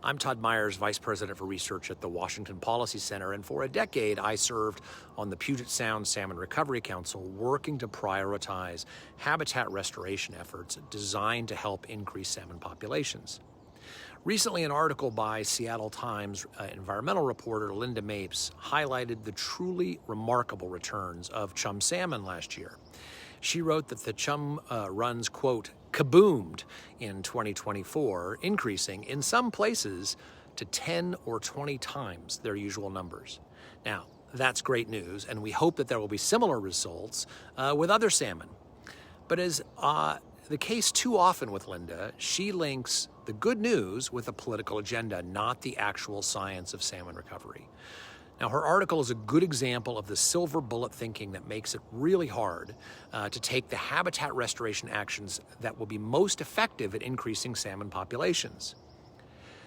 I'm Todd Myers, Vice President for Research at the Washington Policy Center, and for a decade I served on the Puget Sound Salmon Recovery Council, working to prioritize habitat restoration efforts designed to help increase salmon populations. Recently, an article by Seattle Times environmental reporter Linda Mapes highlighted the truly remarkable returns of chum salmon last year. She wrote that the chum runs, quote, kaboomed in 2024, increasing in some places to 10 or 20 times their usual numbers. Now, that's great news, and we hope that there will be similar results with other salmon. But as the case too often with Linda, she links the good news with a political agenda, not the actual science of salmon recovery. Now, her article is a good example of the silver bullet thinking that makes it really hard to take the habitat restoration actions that will be most effective at increasing salmon populations.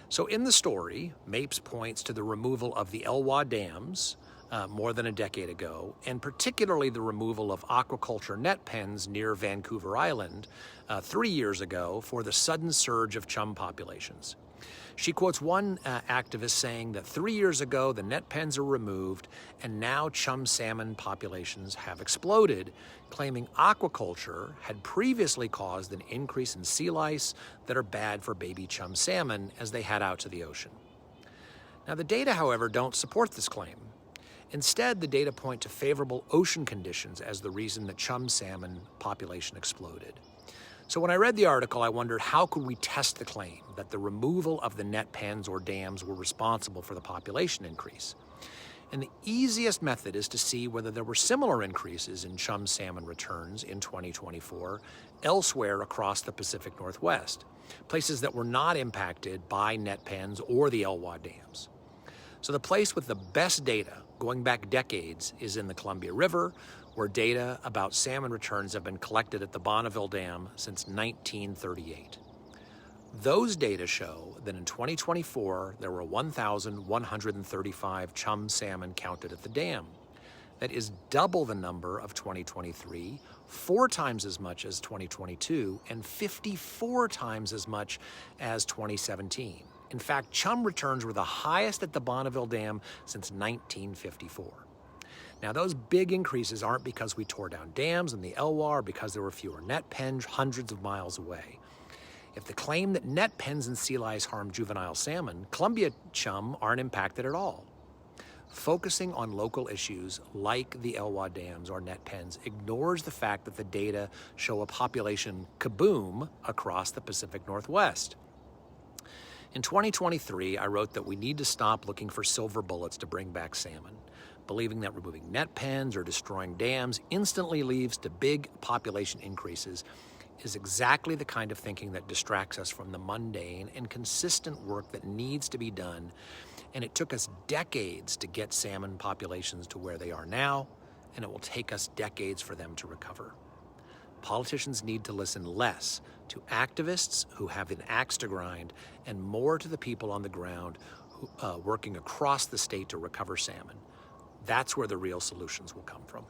So in the story, Mapes points to the removal of the Elwha dams more than a decade ago, and particularly the removal of aquaculture net pens near Vancouver Island 3 years ago for the sudden surge of chum populations. She quotes one activist saying that 3 years ago the net pens are removed and now chum salmon populations have exploded, claiming aquaculture had previously caused an increase in sea lice that are bad for baby chum salmon as they head out to the ocean. Now, the data, however, don't support this claim. Instead, the data point to favorable ocean conditions as the reason the chum salmon population exploded. So when I read the article, I wondered how could we test the claim that the removal of the net pens or dams were responsible for the population increase. And the easiest method is to see whether there were similar increases in chum salmon returns in 2024 elsewhere across the Pacific Northwest, places that were not impacted by net pens or the Elwha dams. So the place with the best data going back decades is in the Columbia River, where data about salmon returns have been collected at the Bonneville Dam since 1938. Those data show that in 2024, there were 1,135 chum salmon counted at the dam. That is double the number of 2023, 4 times as much as 2022, and 54 times as much as 2017. In fact, chum returns were the highest at the Bonneville Dam since 1954. Now, those big increases aren't because we tore down dams in the Elwha or because there were fewer net pens hundreds of miles away. If the claim that net pens and sea lice harm juvenile salmon, Columbia chum aren't impacted at all. Focusing on local issues like the Elwha dams or net pens ignores the fact that the data show a population kaboom across the Pacific Northwest. In 2023, I wrote that we need to stop looking for silver bullets to bring back salmon, believing that removing net pens or destroying dams instantly leads to big population increases is exactly the kind of thinking that distracts us from the mundane and consistent work that needs to be done. And it took us decades to get salmon populations to where they are now, and it will take us decades for them to recover. Politicians need to listen less to activists who have an axe to grind and more to the people on the ground who, working across the state to recover salmon. That's where the real solutions will come from.